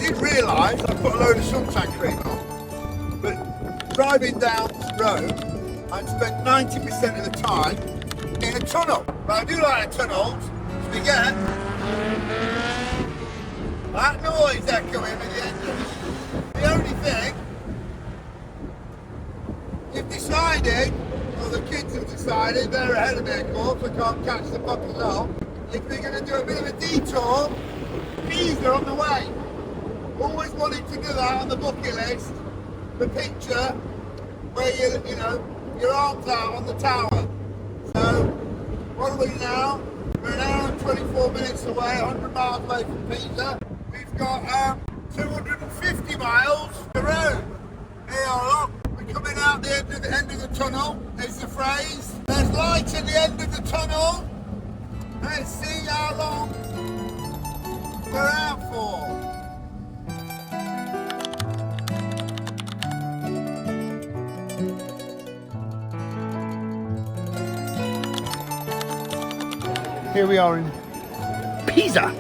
didn't realise I put a load of suntan cream on, but driving down Rome, I'd spent 90% of the time in a tunnel. But I do like tunnels, so we get that noise echoing at the engine. The only thing, you've decided, or the kids have decided, they're ahead of me of course, I can't catch the fuckers up. If we're going to do a bit of a detour, Pisa on the way. Always wanted to do that on the bucket list. The picture where you know, your arms out on the tower. So, what are we now? We're an hour and 24 minutes away, 100 miles away from Pisa. We've got 250 miles to road. Here, look, we're coming out the end of the tunnel. There's the phrase. There's light at the end of the tunnel. Let's see how long we're out for. Here we are in Pisa.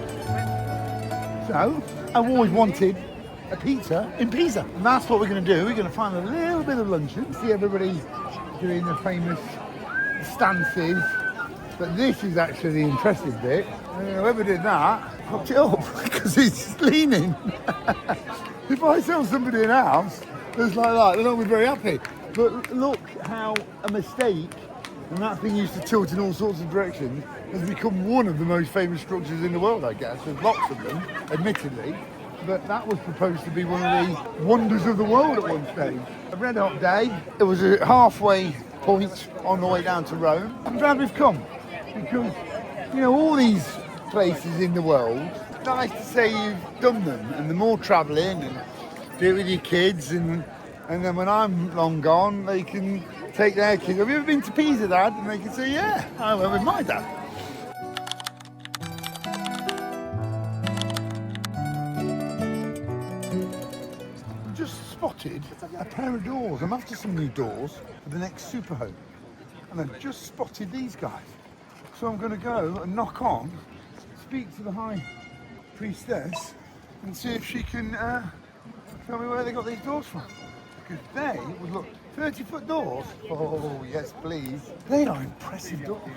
So, I've always wanted a pizza in Pisa. And that's what we're going to do. We're going to find a little bit of luncheon. See everybody doing the famous stances. But this is actually the interesting bit. Whoever did that, fucked it up because it's leaning. If I sell somebody an house that's like that, they're not going to be very happy. But look how a mistake, and that thing used to tilt in all sorts of directions, has become one of the most famous structures in the world, I guess. There's lots of them, admittedly. But that was proposed to be one of the wonders of the world at one stage. A red hot day. It was a halfway point on the way down to Rome. I'm glad we've come. Because, you know, all these places in the world, it's nice to say you've done them, and the more travelling and do it with your kids, and then when I'm long gone, they can take their kids. Have you ever been to Pisa, Dad? And they can say, yeah, I went with my dad. Just spotted a pair of doors. I'm after some new doors for the next super home, and I've just spotted these guys. So I'm going to go and knock on, speak to the High Priestess and see if she can tell me where they got these doors from. Because they would look 30-foot doors. Oh, yes, please. They are impressive doors.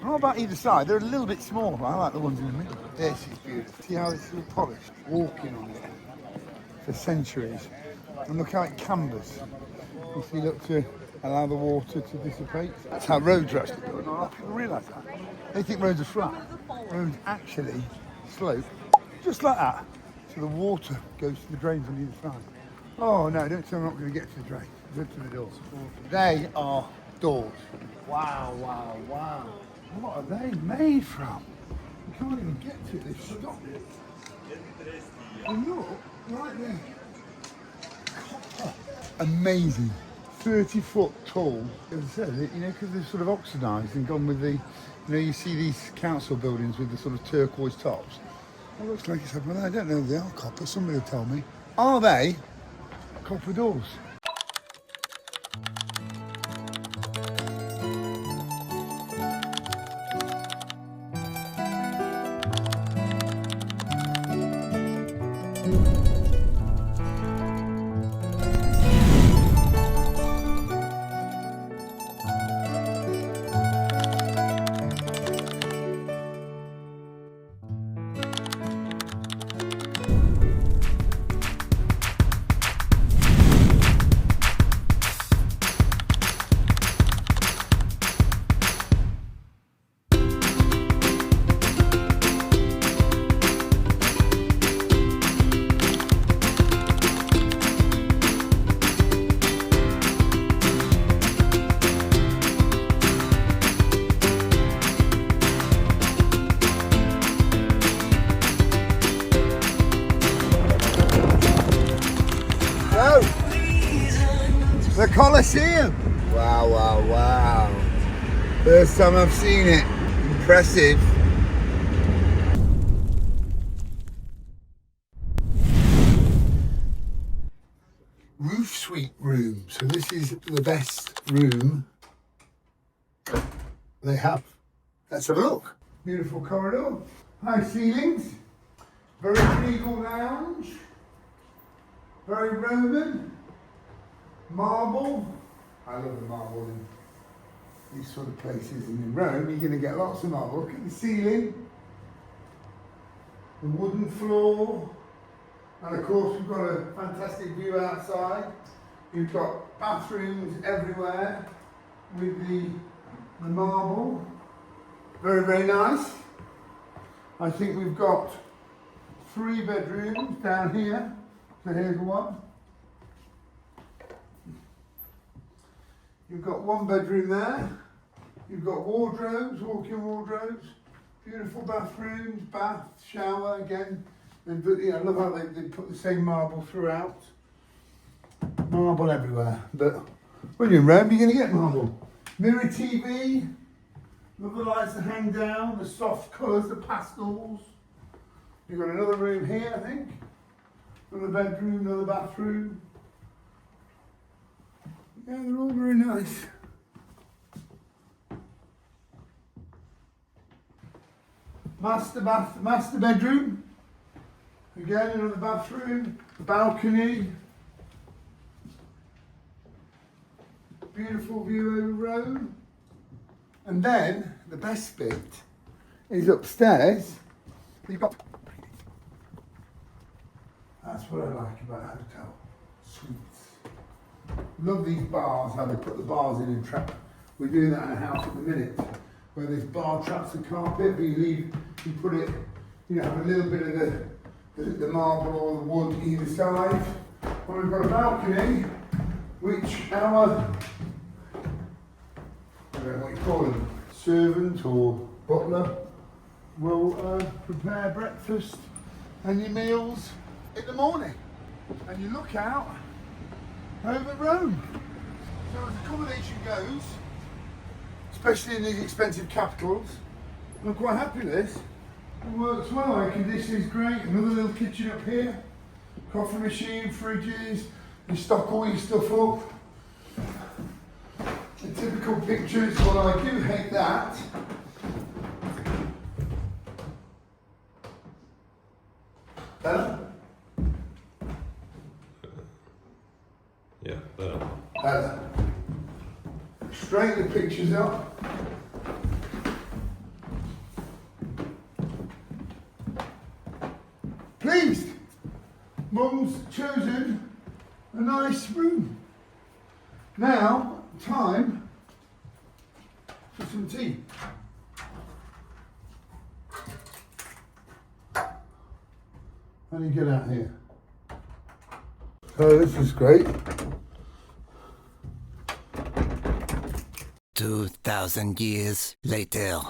Not about either side, they're a little bit smaller. I like the ones in the middle. This is beautiful. See how it's all polished? Walking on it for centuries. And look how it cambers. You see, look to allow the water to dissipate. That's how roads are actually built. Not a lot of people realise that. They think roads are flat. Roads actually slope just like that. So the water goes to the drains on either side. Oh no, don't tell me I'm not going to get to the drain. Go to the doors. They are doors. Wow, wow, wow. What are they made from? You can't even get to it, they've stopped it. And look, right there. Copper. Amazing. 30-foot tall. As I said, you know, because they're sort of oxidised and gone with the, you know, you see these council buildings with the sort of turquoise tops. It looks like it's, well, I don't know if they are copper, somebody will tell me. Are they copper doors? The Colosseum! Wow, wow, wow. First time I've seen it. Impressive. Roof suite room. So this is the best room they have. Let's have a look. Beautiful corridor. High ceilings. Very regal lounge. Very Roman. Marble. I love the marble in these sort of places. And in Rome, you're going to get lots of marble. Look at the ceiling. The wooden floor. And of course, we've got a fantastic view outside. You've got bathrooms everywhere with the marble. Very, very nice. I think we've got 3 bedrooms down here. So here's one. You've got 1 bedroom there. You've got wardrobes, walk-in wardrobes, beautiful bathrooms, bath, shower again. And I love how they put the same marble throughout. Marble everywhere. But when you're in Rome, you're going to get marble. Mirror TV. Love the lights that hang down, the soft colours, the pastels. You've got another room here, I think. Another bedroom, another bathroom. Yeah, they're all very nice. Master bedroom. Again, another bathroom, balcony. Beautiful view over Rome. And then, the best bit is upstairs. You've got... That's what I like about hotel suites. Love these bars, how they put the bars in trap. We're doing that in a house at the minute, where there's bar traps and carpet, but you put it, have a little bit of the marble or the wood either side. And we've got a balcony, which our, I don't know what you call them, servant or butler will prepare breakfast and your meals in the morning. And you look out over Rome. So as accommodation goes, especially in these expensive capitals, I'm quite happy with this. It works well, air conditioning is great. Another little kitchen up here. Coffee machine, fridges, you stock all your stuff up. The typical pictures, well I do hate that. Better? Yeah, better. Better. Straighten the pictures up. Pleased. Mum's chosen a nice room. Now, time for some tea. How do you get out here? Oh, this is great. 2,000 years later.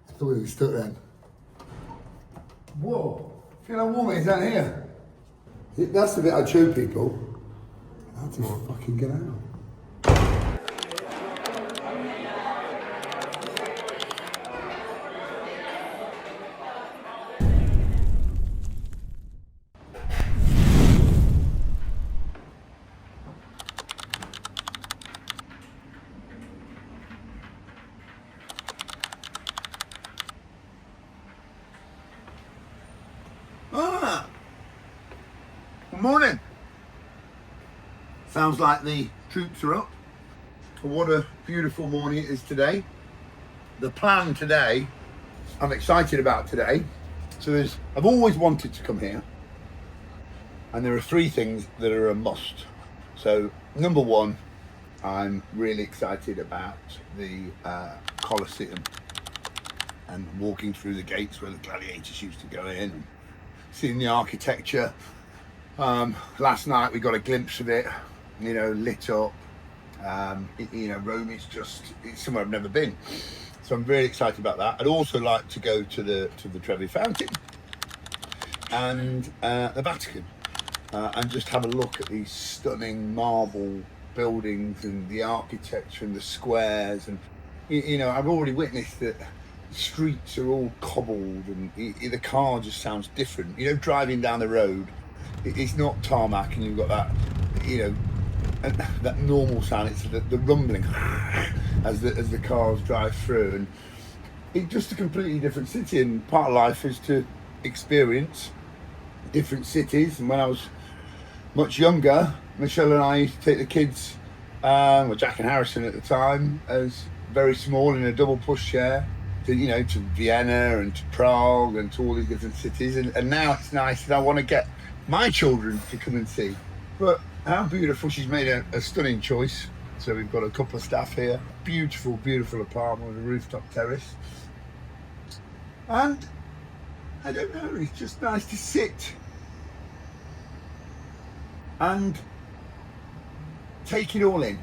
I thought we were stuck then. Whoa, feel how warm it is down here. That's the bit I'd show people. How to fucking get out. Good morning. Sounds like the troops are up. What a beautiful morning it is today. The plan today, I'm excited about today. So I've always wanted to come here. And there are 3 things that are a must. So number 1, I'm really excited about the Colosseum and walking through the gates where the gladiators used to go in, seeing the architecture. Last night we got a glimpse of it, lit up. Rome is it's somewhere I've never been. So I'm very excited about that. I'd also like to go to the Trevi Fountain and the Vatican and just have a look at these stunning marble buildings and the architecture and the squares. And I've already witnessed that the streets are all cobbled and the car just sounds different. Driving down the road, it's not tarmac and you've got that, that normal sound. It's the rumbling as the cars drive through, and it's just a completely different city. And part of life is to experience different cities. And when I was much younger, Michelle and I used to take the kids, well, Jack and Harrison at the time, as very small in a double pushchair, to Vienna and to Prague and to all these different cities. And now it's nice, and I want to get my children to come and see. But how beautiful! She's made a stunning choice. So we've got a couple of staff here. Beautiful, beautiful apartment with a rooftop terrace. And I don't know, it's just nice to sit and take it all in.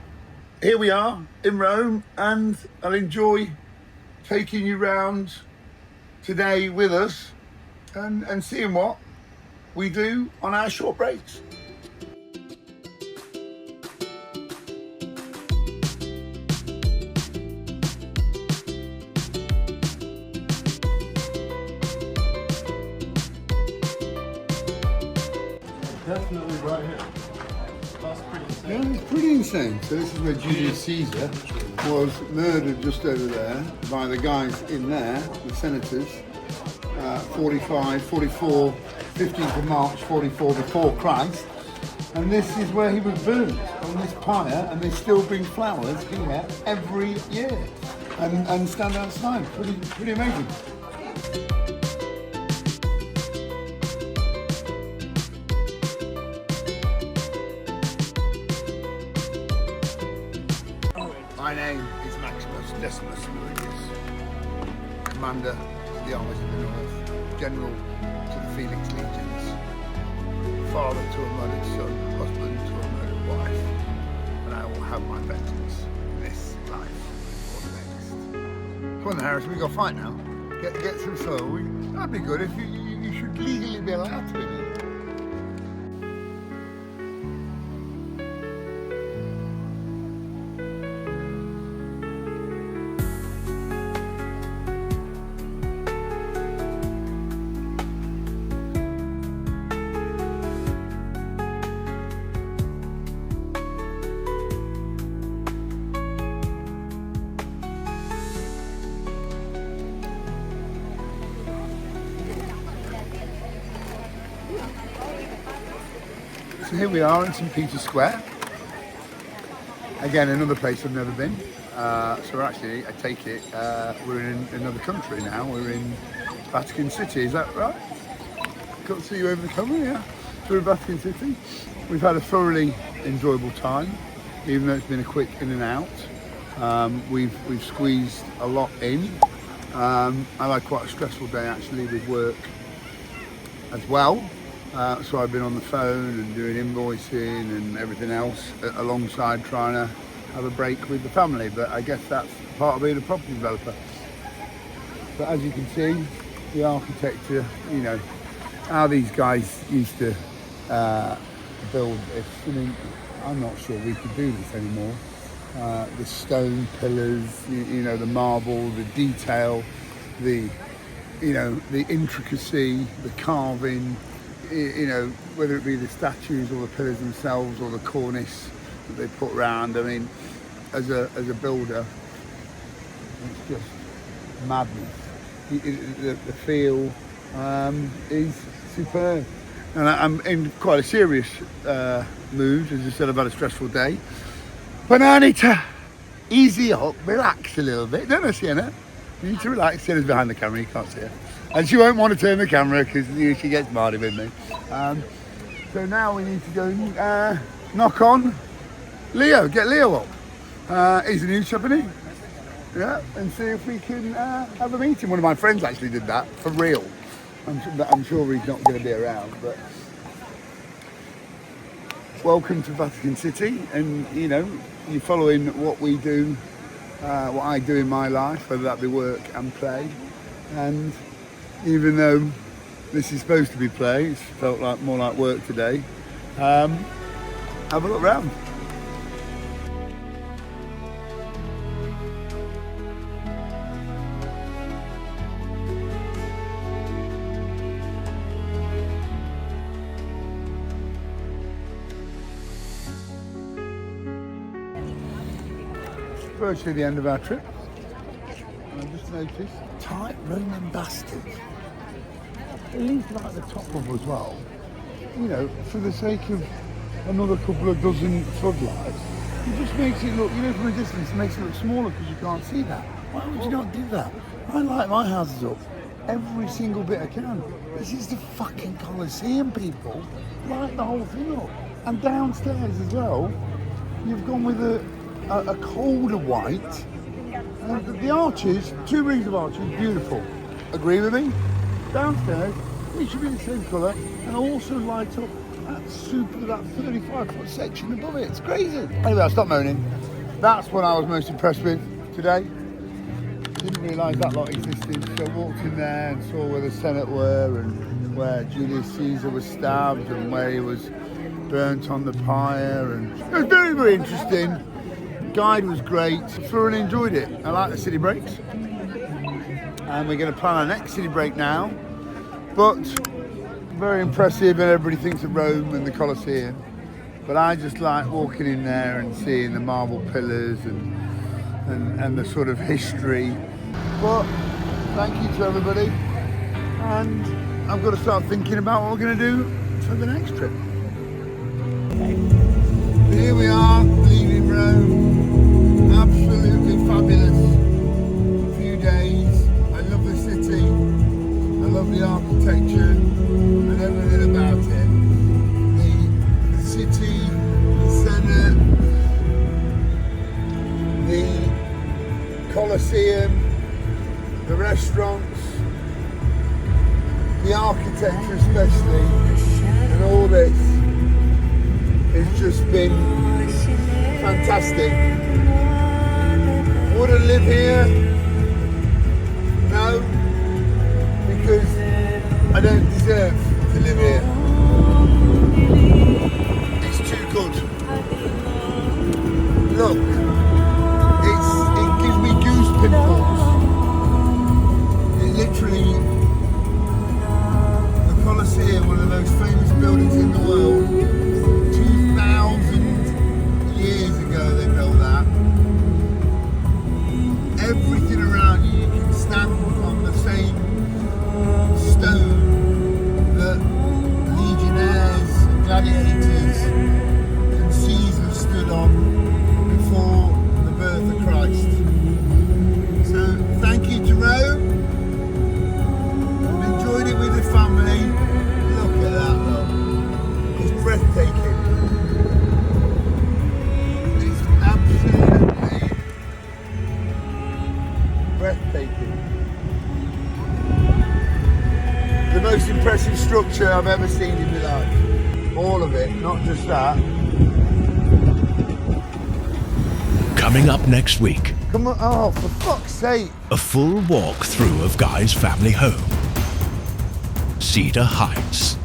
Here we are in Rome, and I'll enjoy taking you round today with us and seeing what we do on our short breaks. Definitely right here. That's pretty insane. Yeah, it's pretty insane. So this is where Julius Caesar was murdered, just over there, by the guys in there, the senators, 44, 15th of March 44 before Christ. And this is where he was burnt, on this pyre, and they still bring flowers here every year and stand outside. Pretty amazing. My name is Maximus Decimus Meridius, Commander of the Armies of the North, General to the Felix Legions, father to a murdered son, husband to a murdered wife, and I will have my vengeance in this life or the next. Come on, Harrison, we got to fight now. Get some soul. That'd be good if you should legally be allowed to. So here we are in St. Peter's Square. Again, another place I've never been. So we're actually, I take it, we're in another country now. We're in Vatican City, is that right? Got to see you over the camera, yeah. So we're in Vatican City. We've had a thoroughly enjoyable time, even though it's been a quick in and out. We've squeezed a lot in. I had quite a stressful day actually with work as well. So I've been on the phone and doing invoicing and everything else alongside trying to have a break with the family. But I guess that's part of being a property developer. But as you can see, the architecture, how these guys used to build this. I mean, I'm not sure we could do this anymore. The stone pillars, the marble, the detail, the intricacy, the carving, whether it be the statues or the pillars themselves or the cornice that they put around. I mean, as a builder, it's just madness. The feel is superb. And I'm in quite a serious mood. As I said, I've had a stressful day. But now I need to easy up, relax a little bit. Don't I, Sienna? You need to relax. Sienna's behind the camera, you can't see her. And she won't want to turn the camera because she gets mardy with me. So now we need to go knock on Leo, get Leo up. He's a new company. Yeah, and see if we can have a meeting. One of my friends actually did that, for real. I'm sure he's not going to be around, but welcome to Vatican City, and you're following what we do, what I do in my life, whether that be work and play. And even though this is supposed to be play, it's felt like more like work today. Have a look around. virtually the end of our trip. And I just noticed, tight Roman bastard. At least right at the top of as well. You know, for the sake of another couple of dozen floodlights, it just makes it look, you know, from a distance, it makes it look smaller because you can't see that. Why would you not do that? I light my houses up every single bit I can. This is the fucking Colosseum, people. Light the whole thing up. And downstairs as well, you've gone with a colder white. And the arches, 2 rings of arches, beautiful. Agree with me? Downstairs, it should be the same colour and also light up that 35-foot section above it. It's crazy. Anyway, I'll stop moaning. That's what I was most impressed with today. Didn't realise that lot existed. So I walked in there and saw where the Senate were and where Julius Caesar was stabbed and where he was burnt on the pyre. And it was very, very interesting. The guide was great. Thoroughly enjoyed it. I like the city breaks. And we're going to plan our next city break now. But very impressive, and everybody thinks of Rome and the Colosseum. But I just like walking in there and seeing the marble pillars and the sort of history. But thank you to everybody. And I've got to start thinking about what we're going to do for the next trip. Here we are, leaving Rome. Absolutely fabulous. Few days. I love the city. I love the architecture and everything about it. The city, the Senate, the Colosseum, the restaurants, the architecture especially, and all this has just been fantastic. Would I live here? No, because I don't deserve to live here. It's too good. Look, it gives me goose pimples. It literally, the Colosseum, one of the most famous buildings in the world, 2,000 years ago they built that. Everything around you, you can stand on the same stone that legionnaires, gladiators and Caesar stood on before the birth of Christ. So thank you to Rome. I've enjoyed it with the family. Look at that, look. It's breathtaking. It's absolutely breathtaking. The most impressive structure I've ever seen in my life. All of it, not just that. Coming up next week, Come on, oh, for fuck's sake. a full walk through of Guy's family home, Cedar Heights.